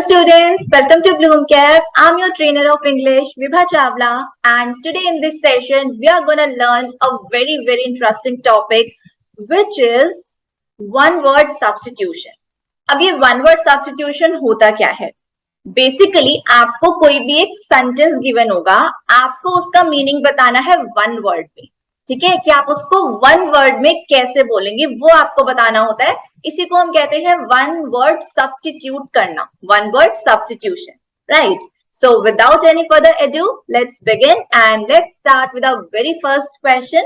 students, welcome to Bloomcap. I'm your trainer of English, Vibha Chawla, and today in this session we are going to learn a very interesting topic which is one word substitution. अब ये one word substitution होता क्या है? Basically आपको कोई भी एक sentence given होगा, आपको उसका मीनिंग बताना है वन वर्ड में, ठीक है, कि आप उसको वन वर्ड में कैसे बोलेंगे वो आपको बताना होता है. इसी को हम कहते हैं वन वर्ड सब्स्टिट्यूट करना, one word substitution, right. So without any further ado let's begin and let's start with our very first question.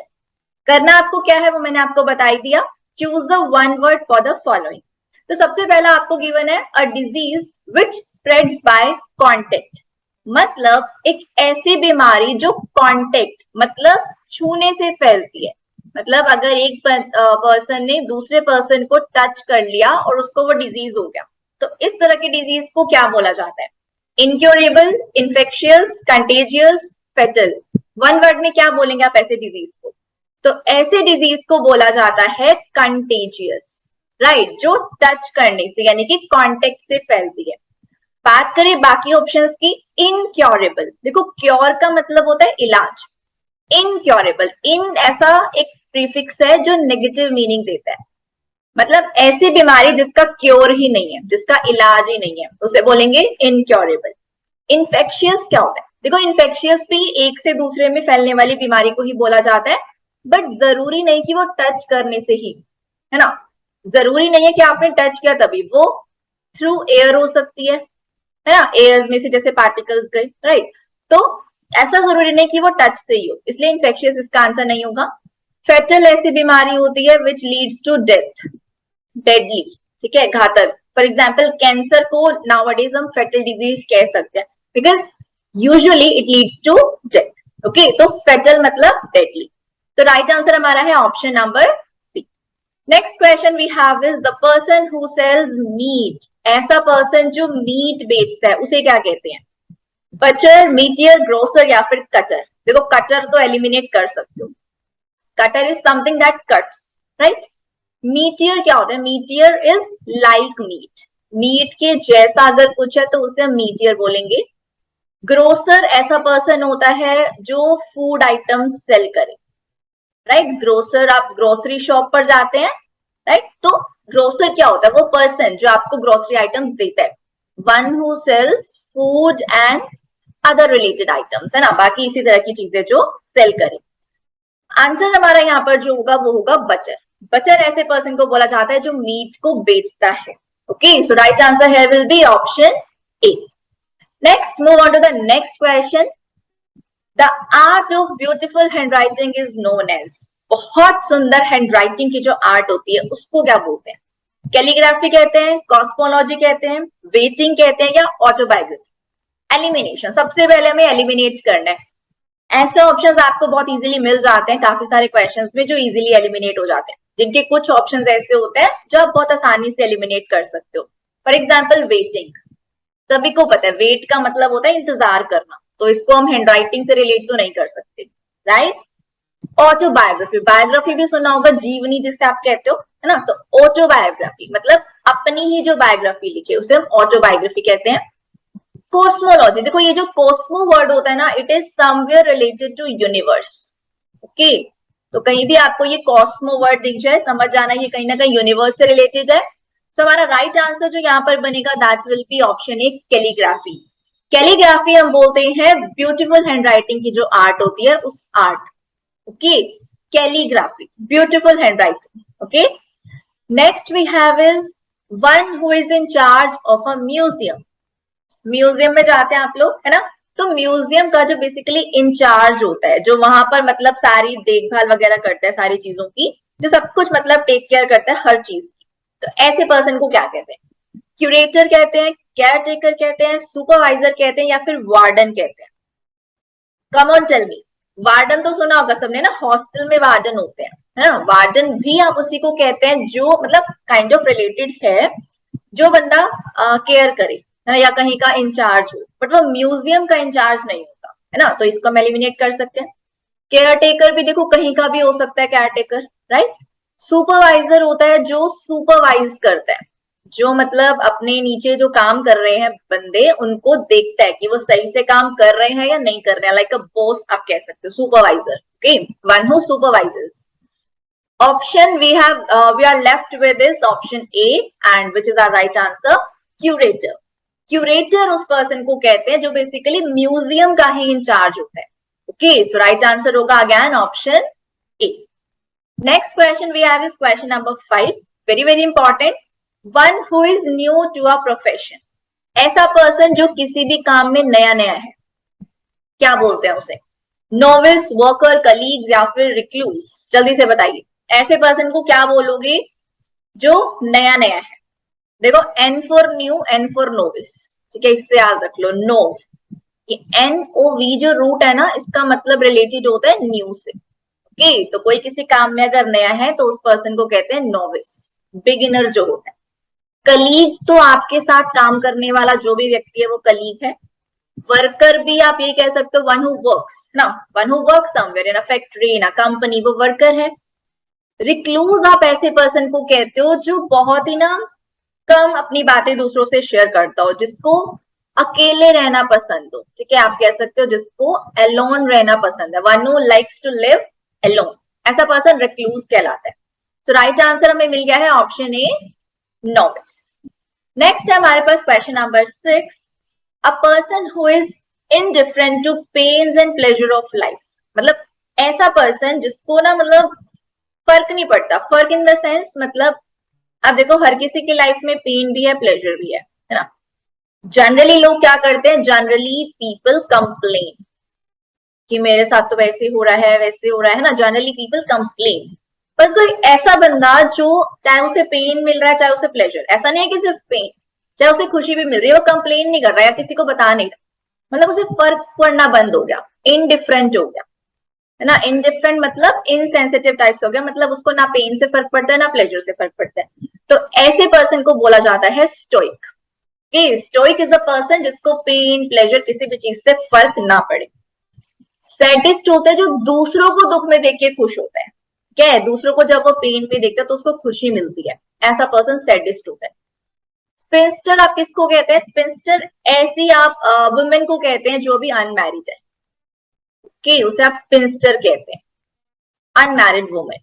करना आपको क्या है वो मैंने आपको बता ही दिया. Choose the one word for the following. तो सबसे पहला आपको गिवन है a disease which spreads by contact. मतलब एक ऐसी बीमारी जो कांटेक्ट मतलब छूने से फैलती है. मतलब अगर एक पर्सन ने दूसरे पर्सन को टच कर लिया और उसको वो डिजीज हो गया, तो इस तरह की डिजीज को क्या बोला जाता है? Incurable, infectious, contagious, fatal. One word में क्या बोलेंगे आप ऐसे डिजीज को? तो ऐसे डिजीज को बोला जाता है कंटेजियस, राइट, जो टच करने से यानी कि कांटेक्ट से फैलती है. बात करें बाकी ऑप्शंस की, इनक्योरेबल. देखो क्योर का मतलब होता है इलाज. इनक्योरेबल, इन ऐसा एक प्रीफिक्स है जो नेगेटिव मीनिंग देता है. मतलब ऐसी बीमारी जिसका क्योर ही नहीं है, जिसका इलाज ही नहीं है, उसे बोलेंगे इनक्योरेबल. इन्फेक्शियस क्या होता है? देखो इन्फेक्शियस भी एक से दूसरे में फैलने वाली बीमारी को ही बोला जाता है, बट जरूरी नहीं कि वो टच करने से ही, है ना. जरूरी नहीं है कि आपने टच किया तभी, वो थ्रू एयर हो सकती है ना, एयर में से जैसे पार्टिकल्स गए, राइट. तो ऐसा जरूरी नहीं कि वो टच से ही हो, इसलिए इन्फेक्शियस इसका आंसर नहीं होगा. फेटल ऐसी बीमारी होती है which leads to death, deadly, ठीक है, घातक. फॉर एग्जाम्पल कैंसर को नाउअडेज हम फेटल डिजीज कह सकते हैं because usually it leads to death. Okay, तो फेटल मतलब डेडली. तो राइट आंसर हमारा है option number C. Next question we have is the person who sells meat. ऐसा पर्सन जो मीट बेचता है उसे क्या कहते हैं? बचर, मीटियर, ग्रोसर या फिर कटर. देखो कटर तो एलिमिनेट कर सकते हो. Cutter is something that cuts, right. Meteor क्या होता है? Meteor is like meat, meat के जैसा अगर कुछ है तो उसे हम मीटियर बोलेंगे. ग्रोसर ऐसा पर्सन होता है जो फूड आइटम्स सेल करे, राइट. ग्रोसर, आप ग्रोसरी शॉप पर जाते हैं, राइट. तो ग्रोसर क्या होता है? वो पर्सन जो आपको ग्रोसरी आइटम्स देता है. One who sells food and other related items, है ना, बाकी इसी तरह की चीजें जो सेल करे. आंसर हमारा यहाँ पर जो होगा वो होगा बचर. बचर ऐसे पर्सन को बोला जाता है जो मीट को बेचता है. Okay, so right answer here will be option A. Next move on to the next question. The art of beautiful handwriting is known as. बहुत सुंदर हैंडराइटिंग की जो आर्ट होती है उसको क्या बोलते हैं? कैलीग्राफी कहते हैं, कॉस्मोलॉजी कहते हैं, वेटिंग कहते हैं या ऑटोबायोग्राफी. एलिमिनेशन, सबसे पहले हमें एलिमिनेट करना है. ऐसे ऑप्शंस आपको बहुत इजीली मिल जाते हैं काफी सारे क्वेश्चंस में जो इजीली एलिमिनेट हो जाते हैं, जिनके कुछ ऑप्शंस ऐसे होते हैं जो आप बहुत आसानी से एलिमिनेट कर सकते हो. फॉर एग्जाम्पल वेटिंग, सभी को पता है वेट का मतलब होता है इंतजार करना, तो इसको हम हैंडराइटिंग से रिलेट तो नहीं कर सकते, राइट. ऑटोबायोग्राफी, बायोग्राफी भी सुना होगा, जीवनी जिसे आप कहते हो, है ना. तो ऑटोबायोग्राफी मतलब अपनी ही जो बायोग्राफी लिखे उसे हम ऑटोबायोग्राफी कहते हैं. कॉस्मोलॉजी, देखो ये जो कॉस्मो वर्ड होता है ना, it is somewhere related to universe. Okay, तो कहीं भी आपको ये कॉस्मो वर्ड दिख जाए समझ जाना ये कहीं ना कहीं यूनिवर्स से रिलेटेड है. सो हमारा राइट आंसर जो यहाँ पर बनेगा that will be option A, calligraphy. Calligraphy हम बोलते हैं ब्यूटीफुल हैंडराइटिंग की जो आर्ट होती है उस art. Okay, calligraphy, beautiful handwriting. Okay, next we have is one who is in charge of a museum. Museum में जाते हैं आप लोग, है ना. तो म्यूजियम का जो बेसिकली इंचार्ज होता है, जो वहां पर मतलब सारी देखभाल वगैरह करता है सारी चीजों की, जो सब कुछ मतलब टेक केयर करता है हर चीज की, तो ऐसे पर्सन को क्या कहते हैं? क्यूरेटर कहते हैं, केयर टेकर कहते हैं, सुपरवाइजर कहते हैं या फिर वार्डन कहते हैं? Come on tell me. Warden तो सुना होगा सबने ना, हॉस्टल में वार्डन होते हैं, है ना. वार्डन भी आप उसी को कहते हैं जो मतलब काइंड ऑफ रिलेटेड है, जो बंदा केयर करे, है ना, या कहीं का इंचार्ज हो, बट वो म्यूजियम का इंचार्ज नहीं होता, है ना. तो इसको हम एलिमिनेट कर सकते हैं. केयर टेकर भी देखो कहीं का भी हो सकता है केयर टेकर, राइट. सुपरवाइजर होता है जो सुपरवाइज करता है, जो मतलब अपने नीचे जो काम कर रहे हैं बंदे, उनको देखता है कि वो सही से काम कर रहे हैं या नहीं कर रहे हैं, लाइक अ बॉस आप कह सकते हो, supervisor, okay, one who supervisors. Option we are left with is option A, and which is our right answer, curator. Curator उस पर्सन को कहते हैं जो बेसिकली म्यूजियम का ही इंचार्ज होता है. ओके, सो राइट आंसर होगा again option A. Next question we have is question number 5, very very important. One who is new to a profession. ऐसा पर्सन जो किसी भी काम में नया नया है, क्या बोलते हैं उसे? नोविस, वर्कर, कलीग्स या फिर रिक्लूस? जल्दी से बताइए, ऐसे पर्सन को क्या बोलोगे जो नया नया है? देखो, N for new, N for novice, ठीक है, इससे याद रख लो. नोव, ये एन ओ वी जो रूट है ना, इसका मतलब रिलेटेड होता है न्यू से. ओके, तो कोई किसी काम में अगर नया है तो उस पर्सन को कहते हैं नोविस, बिगिनर जो होता है. कलीग तो आपके साथ काम करने वाला जो भी व्यक्ति है वो कलीग है. वर्कर भी आप ये कह सकते हो, वन हु वर्क्स ना, one who works somewhere in a factory, in a company, वो वर्कर है. रिक्लूज आप ऐसे पर्सन को कहते हो जो बहुत ही ना कम अपनी बातें दूसरों से शेयर करता हो, जिसको अकेले रहना पसंद हो, ठीक है, आप कह सकते हो जिसको अलोन रहना पसंद है, one who likes to live alone, ऐसा पर्सन रिक्लूज कहलाता है. सो राइट आंसर हमें मिल गया है ऑप्शन ए, नोविस. नेक्स्ट है हमारे पास question number 6, a person who is indifferent to pains and pleasure of life. मतलब ऐसा पर्सन जिसको ना मतलब फर्क नहीं पड़ता. फर्क इन द सेंस मतलब, अब देखो हर किसी की लाइफ में पेन भी है, प्लेजर भी है ना. जनरली लोग क्या करते हैं, जनरली पीपल कंप्लेन कि मेरे साथ तो वैसे हो रहा है, वैसे हो रहा है ना. Generally people complain. पर कोई ऐसा बंदा जो चाहे उसे पेन मिल रहा है चाहे उसे प्लेजर, ऐसा नहीं है कि सिर्फ पेन, चाहे उसे खुशी भी मिल रही है, वो कंप्लेन नहीं कर रहा है या किसी को बता नहीं रहा, मतलब उसे फर्क पड़ना बंद हो गया, इनडिफरेंट हो गया, है ना. इनडिफरेंट मतलब इनसेंसिटिव टाइप्स हो गया, मतलब उसको ना पेन से फर्क पड़ता है ना प्लेजर से फर्क पड़ता है. तो ऐसे पर्सन को बोला जाता है stoic. Stoic is a person जिसको पेन प्लेजर किसी भी चीज से फर्क ना पड़े. सैडिस्ट होता है जो दूसरों को दुख में देख के खुश होता है. क्या है, दूसरों को जब वो पेन में देखता है तो उसको खुशी मिलती है, ऐसा पर्सन सैडिस्ट होता है. स्पिंस्टर आप किसको कहते हैं? स्पिंस्टर ऐसी आप वुमेन को कहते हैं जो भी अनमैरिड है. ओके, उसे आप स्पिंस्टर कहते हैं, अनमैरिड वुमेन.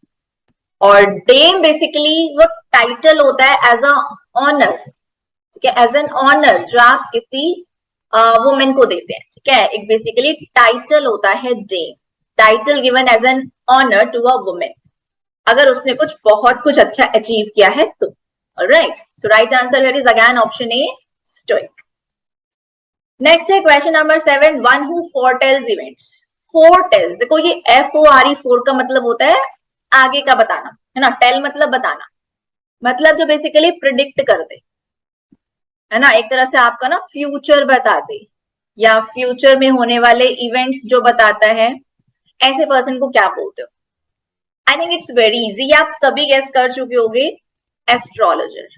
और डेम बेसिकली वो टाइटल होता है एज अ ऑनर, ठीक है, एज एन ऑनर जो आप किसी वुमेन को देते हैं, ठीक है, एक बेसिकली टाइटल होता है dame, title given as an honour to a women, अगर उसने कुछ बहुत कुछ अच्छा अचीव किया है तो. Alright, so right answer here is again option A, stoic. Next है question number 7, one who foretells events. Foretells, देखो ये FORE, फोर का मतलब होता है आगे का बताना, है ना. टेल मतलब बताना, मतलब जो बेसिकली प्रिडिक्ट कर दे, है ना, एक तरह से आपका ना फ्यूचर बता दे या फ्यूचर में होने वाले इवेंट्स जो बताता है, ऐसे पर्सन को क्या बोलते हो? I think it's very easy, आप सभी गेस कर चुके होंगे, एस्ट्रोलॉजर.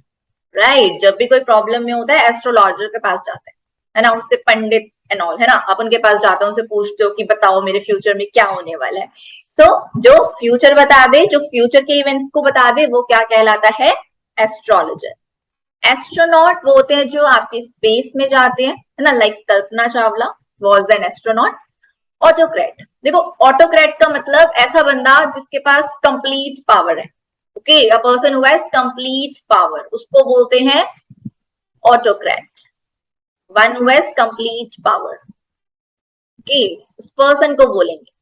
राइट, जब भी कोई प्रॉब्लम में होता है एस्ट्रोलॉजर के पास जाते हैं, है ना, उनसे पंडित एंड ऑल, है ना, आप उनके पास जाते हो, उनसे पूछते हो कि बताओ मेरे फ्यूचर में क्या होने वाला है. सो जो फ्यूचर बता दे, जो फ्यूचर के इवेंट्स को बता दे, वो क्या कहलाता है? एस्ट्रोलॉजर. एस्ट्रोनॉट वो होते हैं जो आपके स्पेस में जाते हैं, है ना, like Kalpana Chawla was an astronaut. Autocrat, देखो ऑटोक्रेट का मतलब ऐसा बंदा जिसके पास कंप्लीट पावर है. Okay, a person who has complete power, उसको बोलते हैं autocrat, one who has complete power. Okay, उस पर्सन को बोलेंगे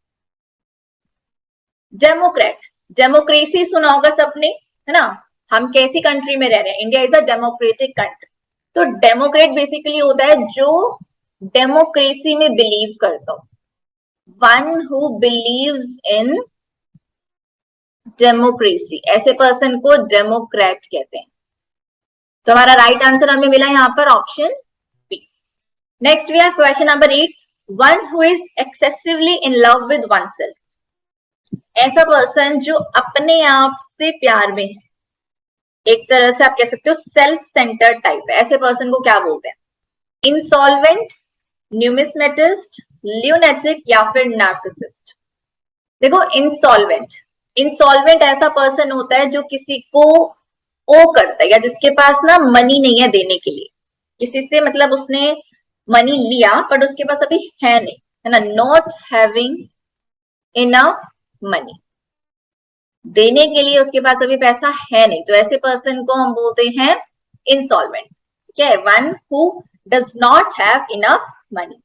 डेमोक्रेट. डेमोक्रेसी सुना होगा सबने, है ना. हम कैसी कंट्री में रह रहे हैं? India is a democratic country. तो डेमोक्रेट बेसिकली होता है जो डेमोक्रेसी में बिलीव करता हो, one who believes in democracy, ऐसे पर्सन को डेमोक्रेट कहते हैं. तो हमारा राइट आंसर हमें मिला यहाँ पर option B. Next we have question number 8, one who is excessively in love with oneself. ऐसा पर्सन जो अपने आप से प्यार में है, एक तरह से आप कह सकते हो सेल्फ सेंटर्ड टाइप है, ऐसे पर्सन को क्या बोलते हैं? इंसॉल्वेंट, न्यूमिस्मेटिस्ट, ल्यूनेटिक या फिर नार्सिसिस्ट? देखो इंसॉल्वेंट, इंसॉल्वेंट ऐसा पर्सन होता है जो किसी को ओ करता है या जिसके पास ना मनी नहीं है देने के लिए, किसी से मतलब उसने मनी लिया बट उसके पास अभी है नहीं, है ना, नॉट हैविंग इनफ मनी, देने के लिए उसके पास अभी पैसा है नहीं, तो ऐसे पर्सन को हम बोलते हैं इंसॉल्वेंट, ठीक है, one who does not have enough money.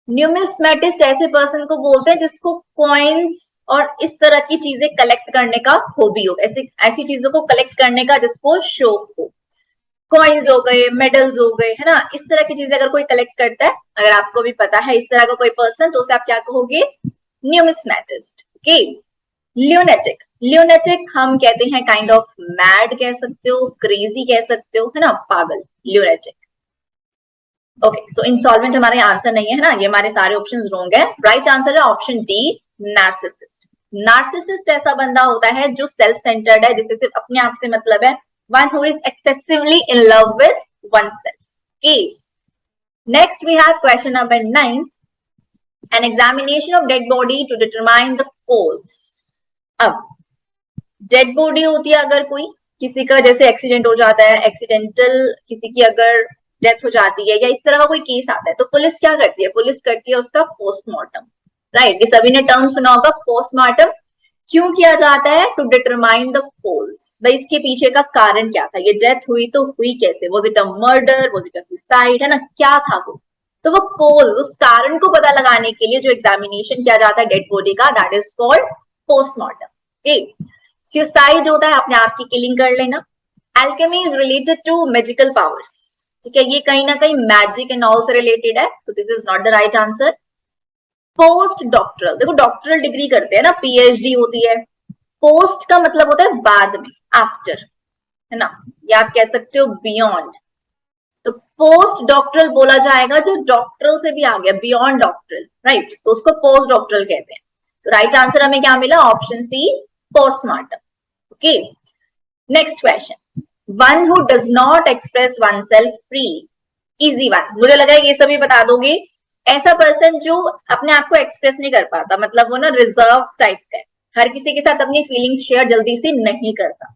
न्यूमिस्मेटिस्ट ऐसे पर्सन को बोलते हैं जिसको कॉइन्स और इस तरह की चीजें कलेक्ट करने का हॉबी हो, ऐसी ऐसी चीजों को कलेक्ट करने का जिसको शौक हो, कॉइन्स हो गए, मेडल्स हो गए, है ना, इस तरह की चीजें अगर कोई कलेक्ट करता है, अगर आपको भी पता है इस तरह का कोई पर्सन, तो उसे आप क्या कहोगे, न्यूमिस्मेटिस्ट। ओके, ल्यूनेटिक, ल्यूनेटिक हम कहते हैं काइंड ऑफ मैड कह सकते हो, क्रेजी कह सकते हो, है ना, पागल, ल्यूनेटिक। ओके, सो इंसॉल्वेंट हमारा आंसर नहीं है ना, ये हमारे सारे ऑप्शंस रॉन्ग है। राइट आंसर है ऑप्शन डी, नार्सिसिस्ट। नार्सिसिस्ट ऐसा बंदा होता है जो सेल्फ सेंटर्ड है, जिसे सिर्फ अपने आप से मतलब है, one who is excessively in love with oneself. Okay, next we have question number 9, an examination of dead body to determine the cause. अब डेड बॉडी होती है अगर कोई, किसी का जैसे एक्सीडेंट हो जाता है, एक्सीडेंटल किसी की अगर डेथ हो जाती है या इस तरह का कोई केस आता है, तो पुलिस क्या करती है, पुलिस करती है उसका पोस्टमार्टम, राइट, ये सभी ने टर्म सुना होगा पोस्टमार्टम। क्यों किया जाता है, टू डिटरमाइन द कोज, भाई इसके पीछे का कारण क्या था, ये डेथ हुई तो हुई कैसे, was it a murder, was it a suicide, है ना, क्या था वो, तो वो कोज, उस कारण को पता लगाने के लिए जो एग्जामिनेशन किया जाता है डेड बॉडी का, that is called postmortem. Okay, suicide होता है अपने आप की किलिंग कर लेना। Alchemy is related to magical powers, ठीक है, ये कहीं ना कहीं मैजिक एंड ऑल से रिलेटेड है, तो this is not the right answer. Post doctoral, देखो डॉक्टरल डिग्री करते हैं ना, पीएचडी होती है, पोस्ट का मतलब होता है बाद में, आफ्टर, है ना, या आप कह सकते हो बियॉन्ड, तो पोस्ट डॉक्टरल बोला जाएगा जो डॉक्टरल से भी आ गया, बियॉन्ड डॉक्टरल, राइट, तो उसको पोस्ट डॉक्टरल कहते हैं। तो राइट आंसर हमें क्या मिला, option C, postmortem. Okay, next question, one who does not express oneself free, easy one, मुझे लगा ये सभी बता दोगे। ऐसा पर्सन जो अपने आप को एक्सप्रेस नहीं कर पाता, मतलब वो ना रिजर्व टाइप का है, हर किसी के साथ अपनी फीलिंग्स शेयर जल्दी से नहीं करता,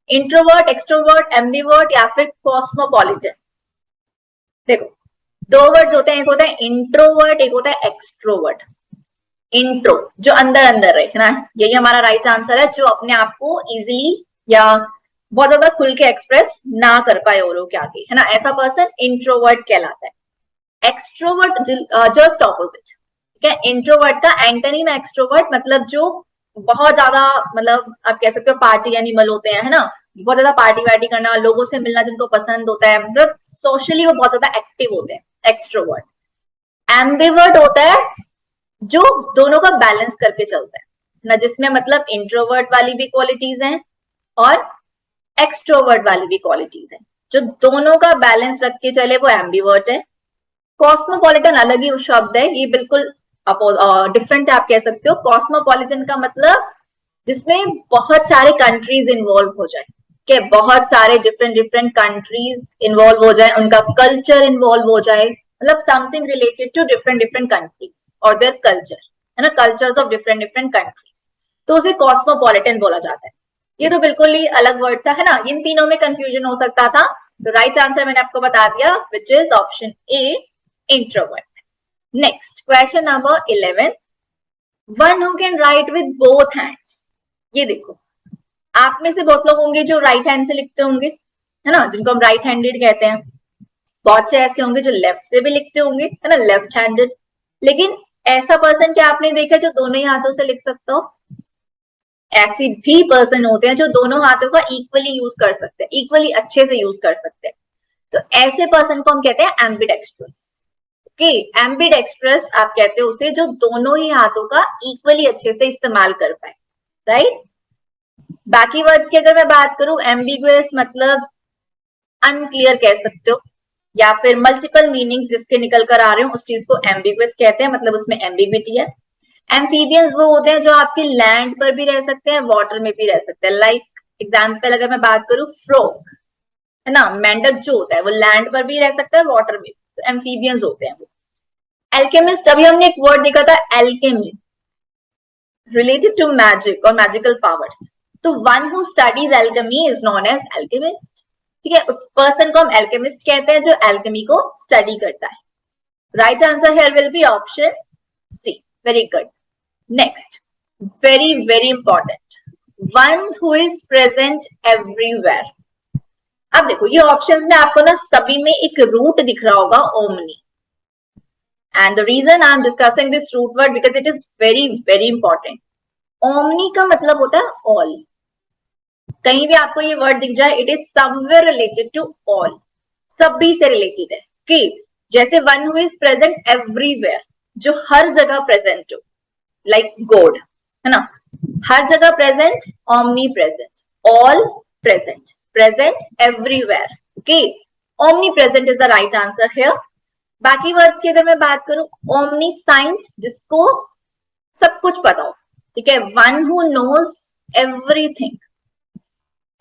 इंट्रोवर्ट, एक्सट्रोवर्ट, एम्बिवर्ट या फिर कॉस्मोपॉलिटन। देखो दो वर्ड्स होते हैं, एक होता है इंट्रोवर्ट, एक होता है एक्सट्रोवर्ट। इंट्रो जो अंदर अंदर है ना, यही हमारा राइट आंसर है, जो अपने आप को इजीली या बहुत ज्यादा खुल के एक्सप्रेस ना कर पाए औरों के आगे, है ना, ऐसा पर्सन इंट्रोवर्ट कहलाता है। एक्सट्रोवर्ट जस्ट ऑपोजिट, ठीक है, इंट्रोवर्ट का एंटनी में एक्सट्रोवर्ट, मतलब जो बहुत ज्यादा, मतलब आप कह सकते हो पार्टी एनिमल होते हैं, है ना, बहुत ज्यादा पार्टी वार्टी करना, लोगों से मिलना जिनको पसंद होता है, मतलब सोशली वो बहुत ज्यादा एक्टिव होते हैं, एक्सट्रोवर्ट। एम्बिवर्ट होता है जो दोनों का बैलेंस करके चलता है ना, जिसमें मतलब इंट्रोवर्ट वाली भी क्वालिटीज हैं और एक्सट्रोवर्ट वाली भी क्वालिटीज हैं, जो दोनों का बैलेंस रख के चले वो एम्बिवर्ट है। कॉस्मोपॉलिटन अलग ही शब्द है, ये बिल्कुल डिफरेंट आप कह सकते हो। कॉस्मोपॉलिटन का मतलब जिसमें बहुत सारे कंट्रीज इन्वॉल्व हो जाए, कि बहुत सारे डिफरेंट डिफरेंट कंट्रीज इन्वॉल्व हो जाए, उनका कल्चर इन्वॉल्व हो जाए, मतलब something related to different different countries और देयर कल्चर, है ना, cultures of different different countries, तो उसे कॉस्मोपॉलिटन बोला जाता है। ये तो बिल्कुल ही अलग वर्ड था, है ना, इन तीनों में कंफ्यूजन हो सकता था, तो राइट आंसर मैंने आपको बता दिया, which is option A, introvert. Next question number 11, one who can write with both hands, ये देखो आप में से बहुत लोग होंगे जो राइट हैंड से लिखते होंगे, है ना, जिनको हम राइट हैंडेड कहते हैं, बहुत से ऐसे होंगे जो लेफ्ट से भी लिखते होंगे, है ना, लेफ्ट हैंडेड, लेकिन ऐसा पर्सन क्या आपने देखा जो दोनों ही हाथों से लिख सकता हो, ऐसे भी पर्सन होते हैं जो दोनों हाथों का इक्वली यूज कर सकते हैं, इक्वली अच्छे से यूज कर सकते हैं, तो ऐसे पर्सन को हम कहते हैं एम्बिडेक्स्ट्रस। ओके, एम्बिडेक्स्ट्रस आप कहते हो उसे जो दोनों ही हाथों का इक्वली अच्छे से इस्तेमाल कर पाए, राइट। बाकी वर्ड्स की अगर मैं बात करूं, एम्बिगुअस मतलब अनक्लियर कह सकते हो, या फिर मल्टीपल मीनिंग्स जिसके निकल कर आ रहे हो उस चीज को एम्बिगुअस कहते हैं, मतलब उसमें एम्बिग्विटी है। एम्फीबियंस वो होते हैं जो आपके लैंड पर भी रह सकते हैं, वाटर में भी रह सकते हैं, लाइक एग्जाम्पल अगर मैं बात करूं फ्रॉग, है ना, मेंढक जो होता है वो लैंड पर भी रह सकता है, वाटर में, तो एम्फीबियंस होते हैं वो। एल्केमिस्ट, अभी हमने एक वर्ड देखा था एल्केमी, रिलेटेड टू मैजिक और मैजिकल पावर्स, तो one who studies alchemy is known as alchemist. ठीक है, उस पर्सन को हम एल्केमिस्ट कहते हैं जो एल्केमी को स्टडी करता है। Right answer here will be option C. Very good. Next, very very important, one who is present everywhere. अब देखो ये ऑप्शंस में आपको ना सभी में एक रूट दिख रहा होगा, omni. And the reason I am discussing this root word because it is very very important. Omni का मतलब होता है all. कहीं भी आपको ये वर्ड दिख जाए, it is somewhere related to all. सभी से related है। कि जैसे one who is present everywhere, जो हर जगह present हो, like God, है ना, हर जगह present, omnipresent, all present, present everywhere. Okay, omnipresent is the right answer here. बाकी वर्ड्स की अगर मैं बात करूं, ओमनीसाइंट, जिसको सब कुछ पता हो। ठीक है, वन हु नोज एवरीथिंग,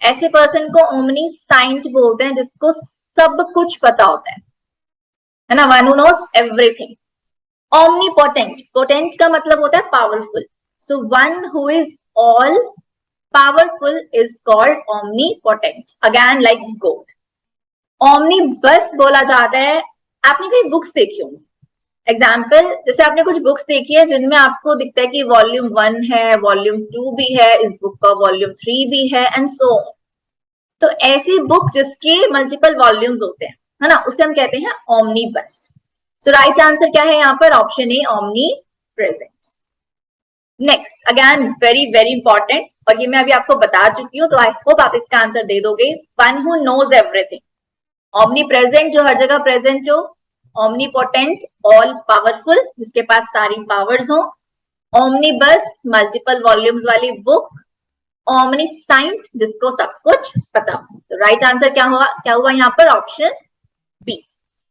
ऐसे पर्सन को ओमनीसाइंट बोलते हैं जिसको सब कुछ पता होता है ना, one who knows everything. Omnipotent, potent का मतलब होता है powerful, so one who is all powerful is called omnipotent, again like God. Omni बस बोला जाता है, आपने कई बुक्स देखी होंगी, एग्जाम्पल जैसे आपने कुछ बुक्स देखी है जिनमें आपको दिखता है कि वॉल्यूम 1 है, वॉल्यूम 2 भी है, इस बुक का वॉल्यूम 3 भी है, एंड सो ऑन। तो ऐसी बुक जिसके मल्टीपल वॉल्यूम्स होते हैं, है ना, उसे हम कहते हैं ओमनी बस। सो राइट आंसर क्या है यहाँ पर, option A, omni present. Next, again very very important, और ये मैं अभी आपको बता चुकी हूँ, तो आई होप आप इसका आंसर दे दोगे। One who knows everything, omnipresent जो हर जगह प्रेजेंट हो, ओमनीपोटेंट ऑल पावरफुल जिसके पास सारी पावर्स हो, ओमनीबस मल्टीपल वॉल्यूम्स वाली बुक, ओमनीसाइंट जिसको सब कुछ पता हो। तो राइट आंसर क्या हुआ यहाँ पर, ऑप्शन बी,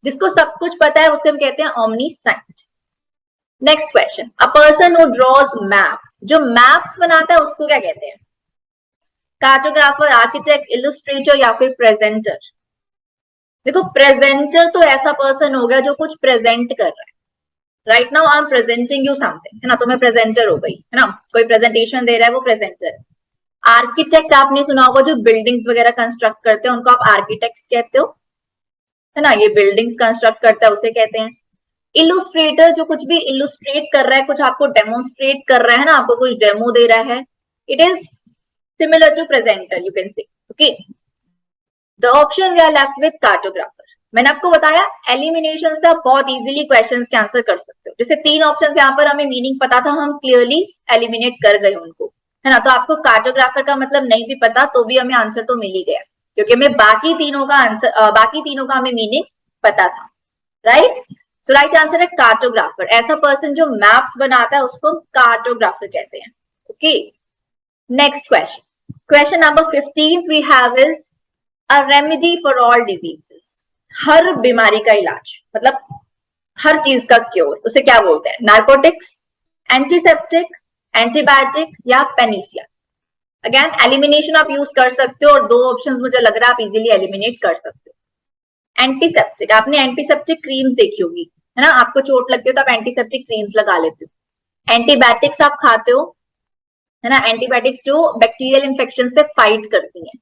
जिसको सब कुछ पता है उसे हम कहते हैं ओमनीसाइंट। Next question, a person who draws maps, जो मैप्स बनाता है उसको क्या कहते हैं, कार्टोग्राफर, आर्किटेक्ट, इलस्ट्रेटर या फिर प्रेजेंटर। देखो प्रेजेंटर तो ऐसा पर्सन हो गया जो कुछ प्रेजेंट कर रहा है, right now I am presenting you something, है ना, तो मैं प्रेजेंटर हो गई, है ना, कोई प्रेजेंटेशन दे रहा है वो प्रेजेंटर। आर्किटेक्ट आपने सुना होगा, जो बिल्डिंग्स वगैरह कंस्ट्रक्ट करते हैं उनको आप आर्किटेक्ट्स कहते हो, है ना, ये बिल्डिंग्स कंस्ट्रक्ट करता है उसे कहते हैं। इलुस्ट्रेटर, जो कुछ भी इलुस्ट्रेट कर रहा है, कुछ आपको डेमोन्स्ट्रेट कर रहा है ना, आपको कुछ डेमो दे रहा है, it is similar to presenter, you can say. Okay, the option we are left with cartographer. मैंने आपको बताया एलिमिनेशन से आप बहुत इजीली क्वेश्चंस के आंसर कर सकते हो। जैसे 3 ऑप्शंस यहाँ पर हमें मीनिंग पता था, हम क्लियरली एलिमिनेट कर गए उनको, है ना, तो आपको कार्टोग्राफर का मतलब नहीं भी पता तो भी हमें आंसर तो मिल ही गया, क्योंकि हमें बाकी तीनों का आंसर, बाकी तीनों का हमें मीनिंग पता था, राइट। सो राइट आंसर है कार्टोग्राफर। ऐसा पर्सन जो मैप्स बनाता है उसको हम कार्टोग्राफर कहते हैं। Okay, next question, question number 15 we have is a remedy for all diseases, हर बीमारी का इलाज, मतलब हर चीज का क्योर, उसे क्या बोलते हैं, नार्कोटिक्स, एंटीसेप्टिक, एंटीबायोटिक या पेनिसिलिन। अगेन एलिमिनेशन आप यूज कर सकते हो और 2 ऑप्शंस मुझे लग रहा है आप इजीली एलिमिनेट कर सकते हो। एंटीसेप्टिक, आपने एंटीसेप्टिक क्रीम्स देखी होगी, है ना, आपको चोट लगती है तो आप एंटीसेप्टिक क्रीम्स लगा लेते हो। एंटीबायोटिक्स आप खाते हो, है ना, एंटीबायोटिक्स जो बैक्टीरियल इन्फेक्शन से फाइट करती हैं,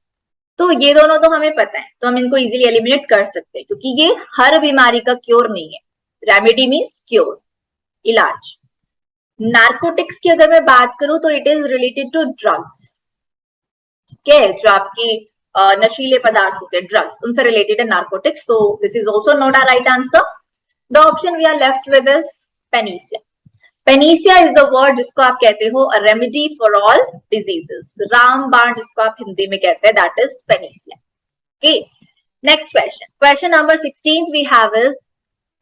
तो ये दोनों तो हमें पता है, तो हम इनको इजीली एलिमिनेट कर सकते हैं क्योंकि ये हर बीमारी का क्योर नहीं है। रेमेडी मीन्स क्योर, इलाज। नार्कोटिक्स की अगर मैं बात करूं तो it is related to drugs, ठीक है, जो आपकी नशीले पदार्थ होते हैं, ड्रग्स, उनसे रिलेटेड है नार्कोटिक्स, तो this is also not a right answer. The option we are left with is panacea. Panacea is the word जिसको आप कहते हो a remedy for all diseases, रामबाण जिसको आप हिंदी में कहते हैं, that is panacea. Okay, next question, question number 16 we have is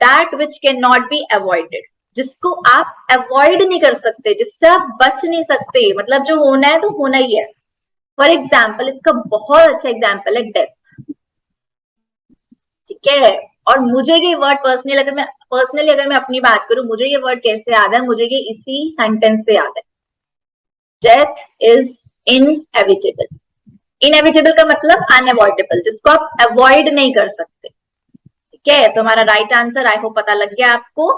that which can not be avoided, जिसको आप अवॉइड नहीं कर सकते, जिससे आप बच नहीं सकते, मतलब जो होना है तो होना ही है। फॉर एग्जाम्पल, इसका बहुत अच्छा एग्जाम्पल है डेथ, ठीक है, और मुझे ये वर्ड पर्सनली अगर मैं अपनी बात करूं, मुझे ये वर्ड कैसे याद है, मुझे ये इसी सेंटेंस से याद है, डेथ इज इनएविटेबल। इनएविटेबल का मतलब अनअवॉइडेबल, जिसको आप अवॉइड नहीं कर सकते, ठीक है, तो हमारा राइट आंसर आई होप पता लग गया आपको,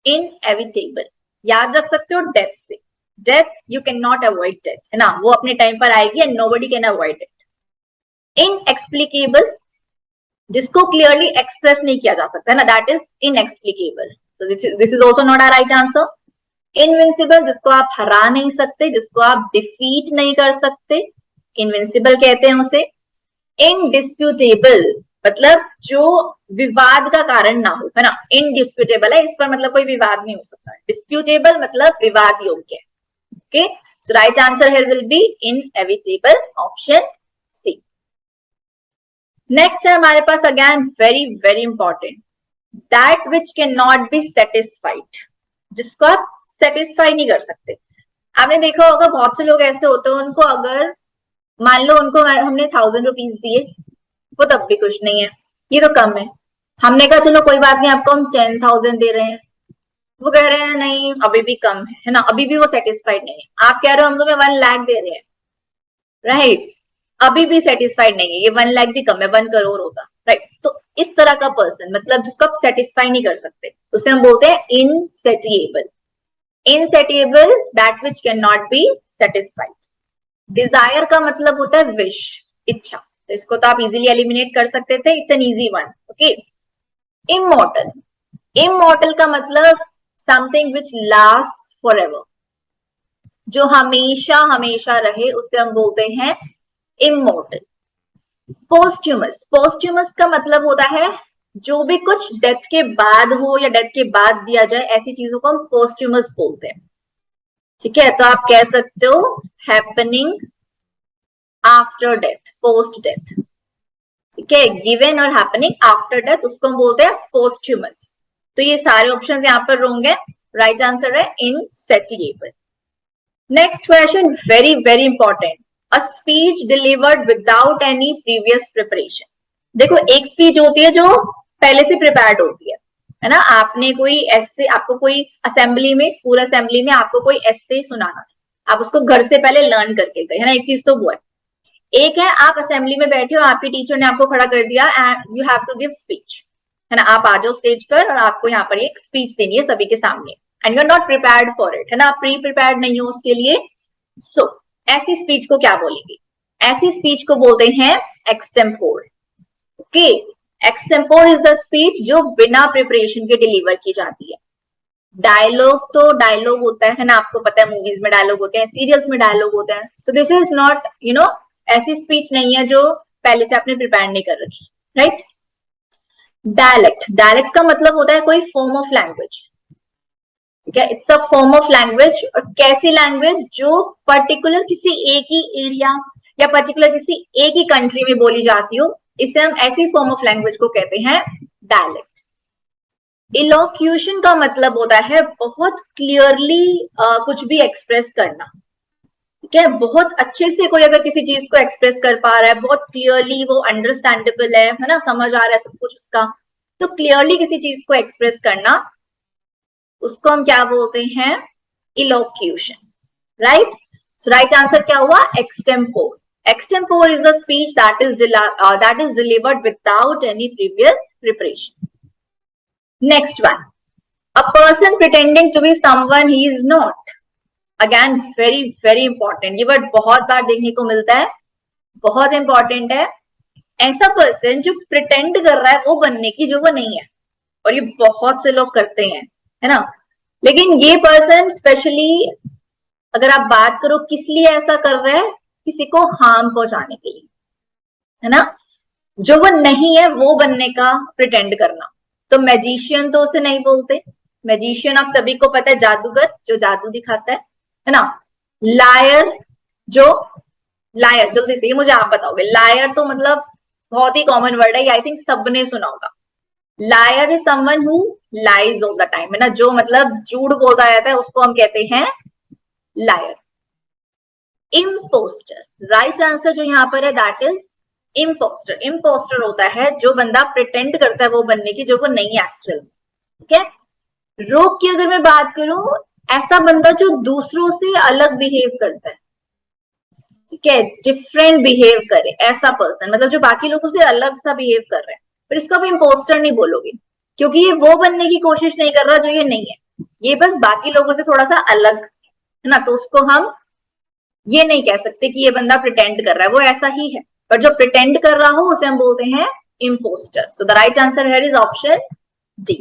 इनएविटेबल, याद रख सकते हो डेथ से। Death you can not avoid death, है ना, वो अपने टाइम पर आएगी and nobody can avoid it. Inexplicable, जिसको क्लियरली एक्सप्रेस नहीं किया जा सकता है ना, that is inexplicable, so this is also not a right answer. Invincible, जिसको आप हरा नहीं सकते, जिसको आप डिफीट नहीं कर सकते, इनविंसिबल कहते हैं उसे। इनडिस्प्यूटेबल, मतलब जो विवाद का कारण ना हो, है ना, इनडिस्प्यूटेबल है, इस पर मतलब कोई विवाद नहीं हो सकता। डिस्प्यूटेबल मतलब विवाद योग्य। Okay, so right answer here will be inevitable, option C. Next है हमारे पास again very very important, that which can not be satisfied, जिसको आप सेटिस्फाई नहीं कर सकते। आपने देखा होगा बहुत से लोग ऐसे होते हैं, उनको अगर मान लो उनको हमने 1000 रुपीज दिए, वो तब भी कुछ नहीं है, ये तो कम है। हमने कहा चलो कोई बात नहीं, आपको हम 10,000 दे रहे हैं, वो कह रहे हैं नहीं अभी भी कम है ना, अभी भी वो सेटिस्फाइड नहीं है। आप कह रहे हो हम तुम्हें 1 लाख दे रहे हैं, राइट, अभी भी सेटिस्फाइड नहीं है, ये 1 लाख भी कम है, 1 करोड़ होगा, राइट। तो इस तरह का पर्सन, मतलब जिसको आप सेटिस्फाई नहीं कर सकते, उसे हम बोलते हैं insatiable. Insatiable, that which can not be satisfied. Desire का मतलब होता है विश, इच्छा, तो इसको तो आप इजीली एलिमिनेट कर सकते थे, it's an easy one. Okay, immortal, immortal का मतलब something which last for ever, जो हमेशा हमेशा रहे, उसे हम बोलते हैं इमोर्टल। पोस्ट्यूमस, पोस्ट्यूमस का मतलब होता है जो भी कुछ डेथ के बाद हो या डेथ के बाद दिया जाए, ऐसी चीजों को हम पोस्ट्यूमस बोलते हैं। ठीक है, तो आप कह सकते हो happening after death, post death. ठीक है, गिवन और हैपनिंग आफ्टर डेथ, उसको हम बोलते हैं पोस्ट्यूमस। तो ये सारे ऑप्शंस यहाँ पर रॉन्ग है, राइट आंसर है insatiable. Next question very very important, a speech delivered without any previous preparation. देखो एक स्पीच होती है जो पहले से प्रिपेयर्ड होती है ना, आपने कोई ऐसे, आपको कोई असेंबली में, स्कूल असेंबली में आपको कोई ऐसे सुनाना, आप उसको घर से पहले लर्न करके गए, है ना, एक चीज तो वो है। एक है आप असेंबली में बैठे हो, आपके टीचर ने आपको खड़ा कर दिया and you have to give speech, है ना, आप आ जाओ स्टेज पर और आपको यहाँ पर एक स्पीच देनी है सभी के सामने, and you are not prepared for it, है ना, आप प्री प्रिपेयर्ड नहीं हो उसके लिए। सो ऐसी स्पीच को क्या बोलेंगे? ऐसी स्पीच को बोलते हैं extempore. Okay, extempore is the speech जो बिना प्रिपरेशन के डिलीवर की जाती है। डायलॉग तो डायलॉग होता है ना, आपको पता है मूवीज में डायलॉग होते हैं, सीरियल्स में डायलॉग होते हैं, सो दिस इज नॉट ऐसी स्पीच नहीं है जो पहले से आपने प्रिपेयर नहीं कर रखी, राइट। डायलेक्ट, डायलेक्ट का मतलब होता है कोई फॉर्म ऑफ लैंग्वेज। ठीक है, it's a form of language, और कैसी लैंग्वेज जो पर्टिकुलर किसी एक ही एरिया या पर्टिकुलर किसी एक ही कंट्री में बोली जाती हो, इसे हम ऐसी फॉर्म ऑफ लैंग्वेज को कहते हैं डायलेक्ट। इलोक्यूशन का मतलब होता है बहुत क्लियरली कुछ भी एक्सप्रेस करना। ठीक है, बहुत अच्छे से कोई अगर किसी चीज को एक्सप्रेस कर पा रहा है, बहुत क्लियरली, वो अंडरस्टैंडेबल है ना, समझ आ रहा है सब कुछ उसका, तो क्लियरली किसी चीज को एक्सप्रेस करना, उसको हम क्या बोलते हैं? इलोक्यूशन, राइट। सो राइट आंसर क्या हुआ? Extempore. Extempore is the speech that is delivered without any previous preparation. Next one, a person pretending to be someone he is not. Again very very important, ये word बहुत बार देखने को मिलता है, बहुत important है। ऐसा पर्सन जो प्रिटेंड कर रहा है वो बनने की जो वो नहीं है, और ये बहुत से लोग करते हैं, है ना। लेकिन ये पर्सन स्पेशली अगर आप बात करो किस लिए ऐसा कर रहा है, किसी को हार्म पहुंचाने के लिए, है ना, जो वो नहीं है वो बनने का प्रिटेंड करना। तो मैजिशियन तो उसे नहीं बोलते, मैजिशियन आप सभी को पता है, जादूगर जो जादू दिखाता है ना। लायर, जो लायर, जल्दी से ये मुझे आप बताओगे, लायर तो मतलब बहुत ही कॉमन वर्ड है, आई थिंक सबने सुना होगा। Liar is someone who lies all the time, है ना, जो मतलब झूठ बोलता रहता है, उसको हम कहते हैं लायर। इम्पोस्टर, राइट आंसर जो यहाँ पर है दैट इज इम्पोस्टर। इम्पोस्टर होता है जो बंदा प्रिटेंड करता है वो बनने की जो वो नहीं है एक्चुअल। ठीक है, रोग की अगर मैं बात करूं, ऐसा बंदा जो दूसरों से अलग बिहेव करता है, ठीक है, डिफरेंट बिहेव करे, ऐसा पर्सन, मतलब जो बाकी लोगों से अलग सा बिहेव कर रहा है, पर इसको आप इम्पोस्टर नहीं बोलोगे, क्योंकि ये वो बनने की कोशिश नहीं कर रहा जो ये नहीं है, ये बस बाकी लोगों से थोड़ा सा अलग, है ना, तो उसको हम ये नहीं कह सकते कि ये बंदा प्रिटेंड कर रहा है, वो ऐसा ही है, पर जो प्रिटेंड कर रहा हो उसे हम बोलते हैं impostor. So the right answer here is option D.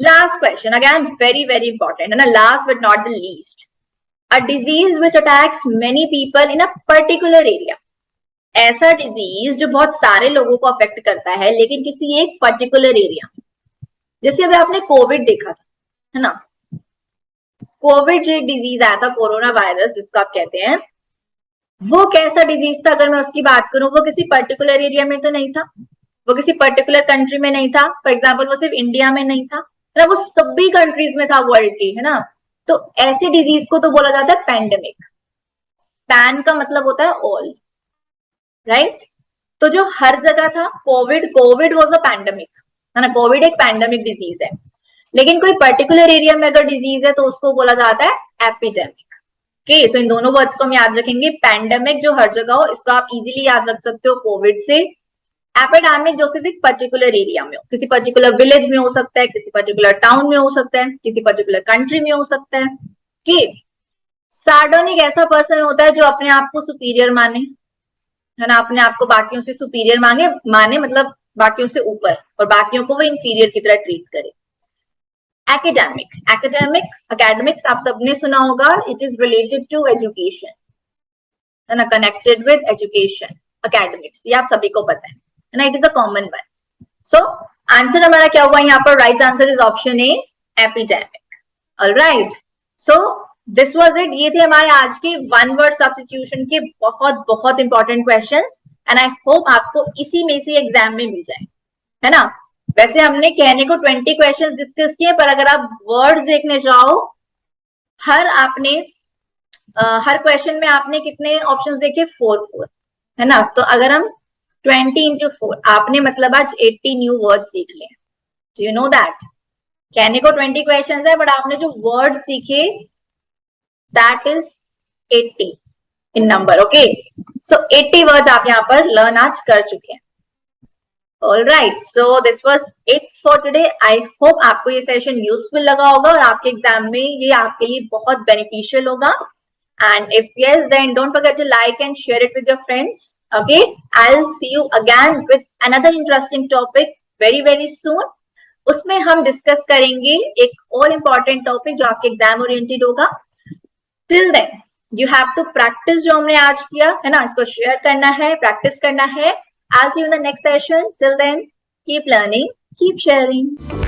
Last question, again very very important, है ना, last but not the least. A disease which attacks many people in a particular area. ऐसा डिजीज जो बहुत सारे लोगों को affect करता है लेकिन किसी एक पर्टिकुलर एरिया. जैसे अभी आपने कोविड देखा था, है ना, कोविड जो एक डिजीज आया था, कोरोना वायरस जिसको आप कहते हैं, वो कैसा डिजीज था अगर मैं उसकी बात करूं, वो किसी पर्टिकुलर एरिया में तो नहीं था, वो किसी पर्टिकुलर कंट्री में नहीं था. फॉर एग्जाम्पल वो सिर्फ इंडिया में नहीं था, है ना, वो सभी कंट्रीज में था वर्ल्ड की, है ना. तो ऐसे डिजीज को तो बोला जाता है पैंडेमिक. पैन का मतलब होता है ऑल, राइट. तो जो हर जगह था, Covid, Covid was a pandemic, है ना, कोविड एक पैंडेमिक डिजीज है. लेकिन कोई पर्टिकुलर एरिया में अगर डिजीज है तो उसको बोला जाता है एपिडेमिक. ओके, सो इन दोनों वर्ड्स को हम याद रखेंगे. पैंडेमिक जो हर जगह हो, इसको आप इजीली याद रख सकते हो कोविड से. एपिडेमिक जो सिर्फ एक पर्टिकुलर एरिया में हो, किसी पर्टिकुलर विलेज में हो सकता है, किसी पर्टिकुलर टाउन में हो सकता है, किसी पर्टिकुलर कंट्री में हो सकता है. ओके, सार्डोनिक ऐसा पर्सन होता है जो अपने आप को सुपीरियर माने, है ना, अपने आप को बाकियों से सुपीरियर माने मतलब बाकियों से ऊपर, और बाकियों को वो इंफीरियर की तरह ट्रीट करे. एकेडमिक, एकेडमिक्स आप सबने सुना होगा. It is related to education, है ना, कनेक्टेड विद एजुकेशन. एकेडमिक्स ये आप सभी को पता है ना, it is a common one. So answer हमारा क्या हुआ यहाँ पर? Right answer is option A, epidemic. Alright, so this was it. ये थे हमारे आज के वन वर्ड सब्स्टिट्यूशन के बहुत बहुत important questions, and I hope आपको इसी में से एग्जाम में मिल जाए, है ना. वैसे हमने कहने को 20 क्वेश्चंस डिस्कस किए, पर अगर आप वर्ड्स देखने जाओ, हर आपने हर क्वेश्चन में आपने कितने ऑप्शंस देखे? 4 है ना. तो अगर हम 20 into 4, आपने मतलब आज 80 न्यू वर्ड सीख लिए. Do you know that? कहने को 20 क्वेश्चन है, बट आपने जो वर्ड सीखे that is 80 in number. Okay, so 80 words आप यहाँ पर लर्न आज कर चुके हैं. Alright, so this was it for today. I hope आपको ये सेशन यूजफुल लगा होगा और आपके एग्जाम में ये आपके लिए बहुत बेनिफिशियल होगा. And if yes, then don't forget to like and share it with your friends. Okay, I'll see you again with another interesting topic very very soon. उसमें हम डिस्कस करेंगे एक और इम्पॉर्टेंट टॉपिक जो आपके एग्जाम ओरिएंटेड होगा. Till then you have to practice जो हमने आज किया, है ना, इसको शेयर करना है, प्रैक्टिस करना है. I'll see you in the next session. Till then, keep learning, keep sharing.